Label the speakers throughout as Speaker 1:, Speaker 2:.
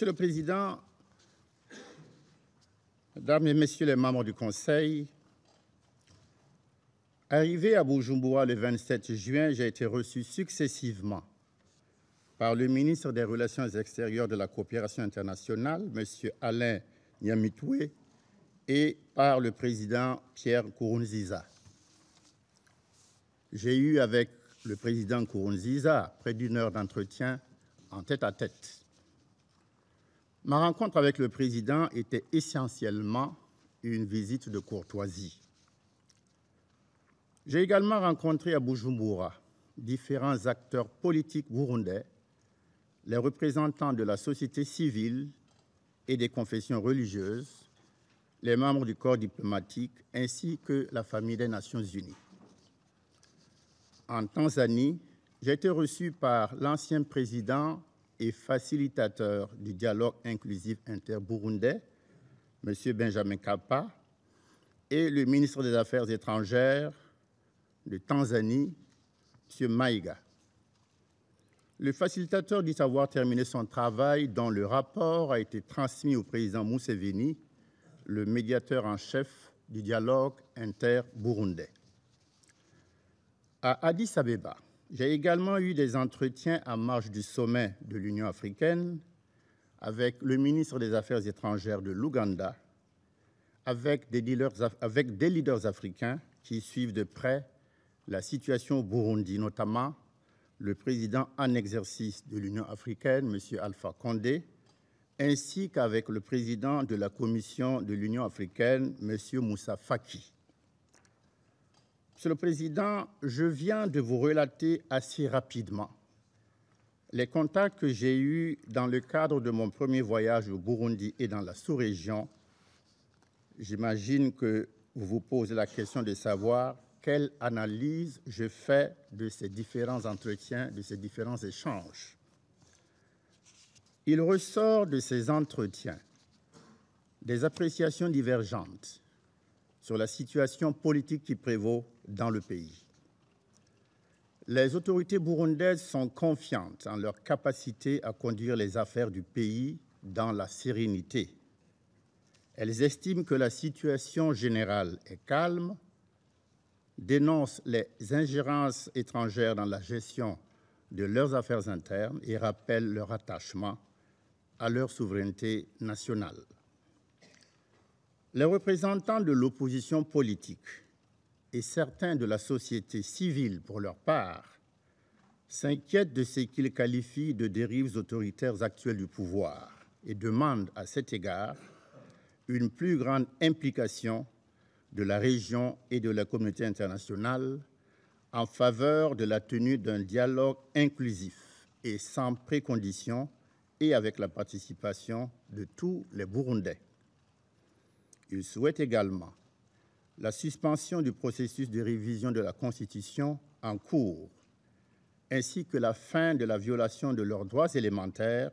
Speaker 1: Monsieur le Président, Mesdames et Messieurs les membres du Conseil, arrivé à Bujumbura le 27 juin, j'ai été reçu successivement par le ministre des Relations extérieures de la coopération internationale, M. Alain Nyamitwe, et par le président Pierre Nkurunziza. J'ai eu avec le président Nkurunziza près d'une heure d'entretien en tête-à-tête. Ma rencontre avec le président était essentiellement une visite de courtoisie. J'ai également rencontré à Bujumbura différents acteurs politiques burundais, les représentants de la société civile et des confessions religieuses, les membres du corps diplomatique ainsi que la famille des Nations unies. En Tanzanie, j'ai été reçu par l'ancien président et facilitateur du dialogue inclusif interburundais, M. Benjamin Mkapa, et le ministre des Affaires étrangères de Tanzanie, M. Maïga. Le facilitateur dit avoir terminé son travail dont le rapport a été transmis au président Museveni, le médiateur en chef du dialogue interburundais. À Addis Abeba, j'ai également eu des entretiens en marge du sommet de l'Union africaine avec le ministre des Affaires étrangères de l'Ouganda, avec des leaders africains qui suivent de près la situation au Burundi, notamment le président en exercice de l'Union africaine, M. Alpha Condé, ainsi qu'avec le président de la Commission de l'Union africaine, M. Moussa Faki. Monsieur le Président, je viens de vous relater assez rapidement les contacts que j'ai eus dans le cadre de mon premier voyage au Burundi et dans la sous-région. J'imagine que vous vous posez la question de savoir quelle analyse je fais de ces différents entretiens, de ces différents échanges. Il ressort de ces entretiens des appréciations divergentes sur la situation politique qui prévaut dans le pays. Les autorités burundaises sont confiantes en leur capacité à conduire les affaires du pays dans la sérénité. Elles estiment que la situation générale est calme, dénoncent les ingérences étrangères dans la gestion de leurs affaires internes et rappellent leur attachement à leur souveraineté nationale. Les représentants de l'opposition politique et certains de la société civile, pour leur part, s'inquiètent de ce qu'ils qualifient de dérives autoritaires actuelles du pouvoir et demandent à cet égard une plus grande implication de la région et de la communauté internationale en faveur de la tenue d'un dialogue inclusif et sans préconditions et avec la participation de tous les Burundais. Ils souhaitent également la suspension du processus de révision de la Constitution en cours, ainsi que la fin de la violation de leurs droits élémentaires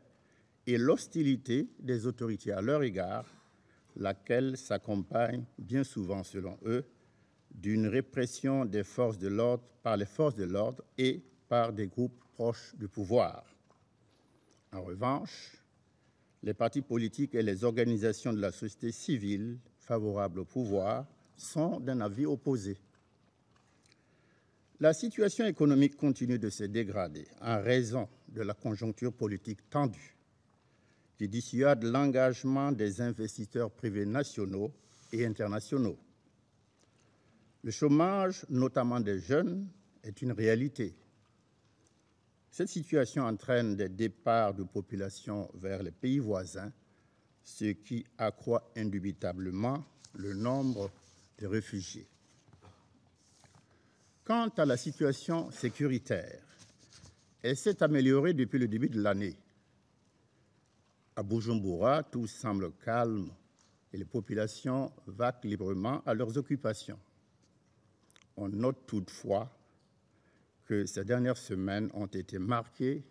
Speaker 1: et l'hostilité des autorités à leur égard, laquelle s'accompagne bien souvent, selon eux, d'une répression des forces de l'ordre par les forces de l'ordre et par des groupes proches du pouvoir. En revanche, les partis politiques et les organisations de la société civile favorables au pouvoir sont d'un avis opposé. La situation économique continue de se dégrader en raison de la conjoncture politique tendue qui dissuade l'engagement des investisseurs privés nationaux et internationaux. Le chômage, notamment des jeunes, est une réalité. Cette situation entraîne des départs de population vers les pays voisins, ce qui accroît indubitablement le nombre de réfugiés. Quant à la situation sécuritaire, elle s'est améliorée depuis le début de l'année. À Bujumbura, tout semble calme et les populations vaquent librement à leurs occupations. On note toutefois que ces dernières semaines ont été marquées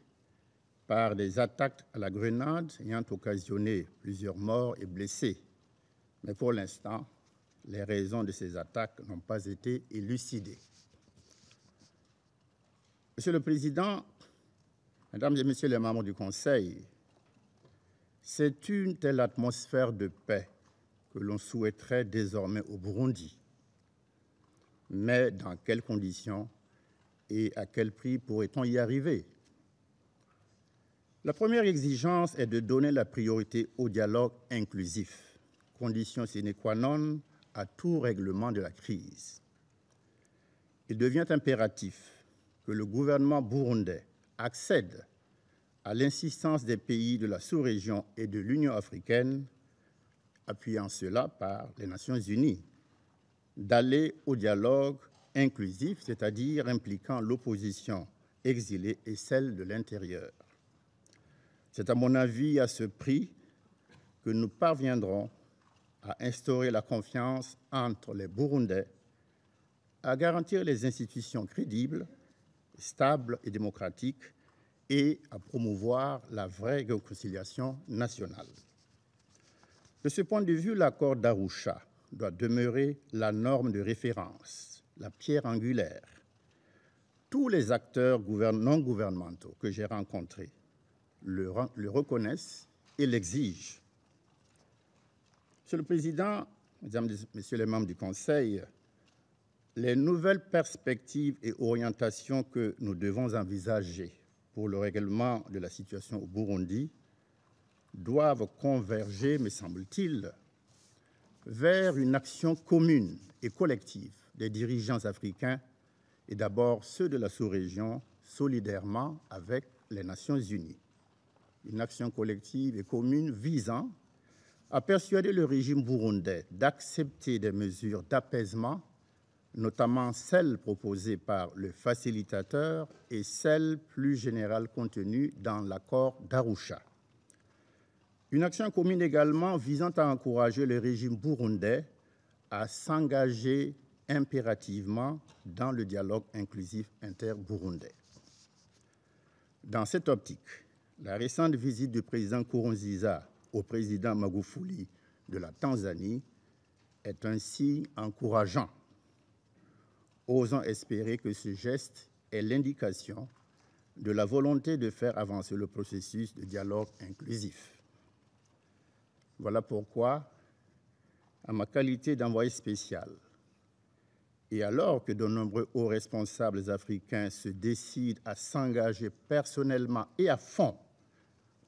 Speaker 1: par des attaques à la grenade ayant occasionné plusieurs morts et blessés. Mais pour l'instant, les raisons de ces attaques n'ont pas été élucidées. Monsieur le Président, Mesdames et Messieurs les membres du Conseil, C'est une telle atmosphère de paix que l'on souhaiterait désormais au Burundi. Mais dans quelles conditions et à quel prix pourrait-on y arriver? La première exigence est de donner la priorité au dialogue inclusif, condition sine qua non à tout règlement de la crise. Il devient impératif que le gouvernement burundais accède à l'insistance des pays de la sous-région et de l'Union africaine, appuyant cela par les Nations unies, d'aller au dialogue inclusif, c'est-à-dire impliquant l'opposition exilée et celle de l'intérieur. C'est à mon avis à ce prix que nous parviendrons à instaurer la confiance entre les Burundais, à garantir les institutions crédibles, stables et démocratiques et à promouvoir la vraie réconciliation nationale. De ce point de vue, l'accord d'Arusha doit demeurer la norme de référence, la pierre angulaire. Tous les acteurs non gouvernementaux que j'ai rencontrés le reconnaissent et l'exigent. Monsieur le Président, Mesdames et Messieurs les membres du Conseil, les nouvelles perspectives et orientations que nous devons envisager pour le règlement de la situation au Burundi doivent converger, me semble-t-il, vers une action commune et collective des dirigeants africains et d'abord ceux de la sous-région, solidairement avec les Nations unies. Une action collective et commune visant à persuader le régime burundais d'accepter des mesures d'apaisement, notamment celles proposées par le facilitateur et celles plus générales contenues dans l'accord d'Arusha. Une action commune également visant à encourager le régime burundais à s'engager impérativement dans le dialogue inclusif inter-burundais. Dans cette optique, la récente visite du président Nkurunziza au président Magufuli de la Tanzanie est un signe encourageant. Osons espérer que ce geste est l'indication de la volonté de faire avancer le processus de dialogue inclusif. Voilà pourquoi, en ma qualité d'envoyé spécial, et alors que de nombreux hauts responsables africains se décident à s'engager personnellement et à fond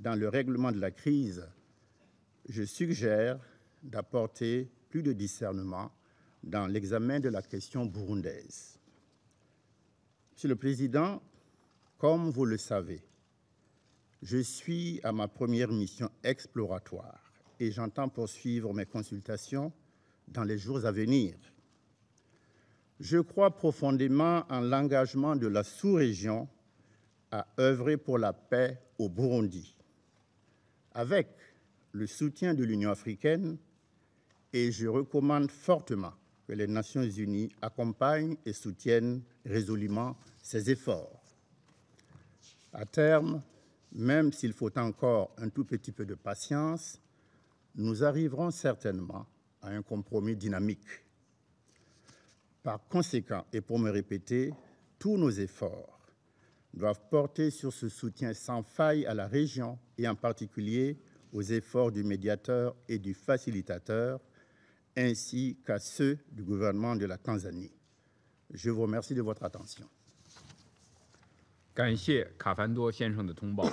Speaker 1: dans le règlement de la crise, je suggère d'apporter plus de discernement dans l'examen de la question burundaise. Monsieur le Président, comme vous le savez, je suis à ma première mission exploratoire et j'entends poursuivre mes consultations dans les jours à venir. Je crois profondément en l'engagement de la sous-région à œuvrer pour la paix au Burundi, avec le soutien de l'Union africaine, et je recommande fortement que les Nations unies accompagnent et soutiennent résolument ces efforts. À terme, même s'il faut encore un tout petit peu de patience, nous arriverons certainement à un compromis dynamique. Par conséquent, et pour me répéter, tous nos efforts doivent porter sur ce soutien sans faille à la région et en particulier aux efforts du médiateur et du facilitateur, ainsi qu'à ceux du gouvernement de la Tanzanie. Je vous remercie de votre attention.
Speaker 2: 感谢卡凡多先生的通报。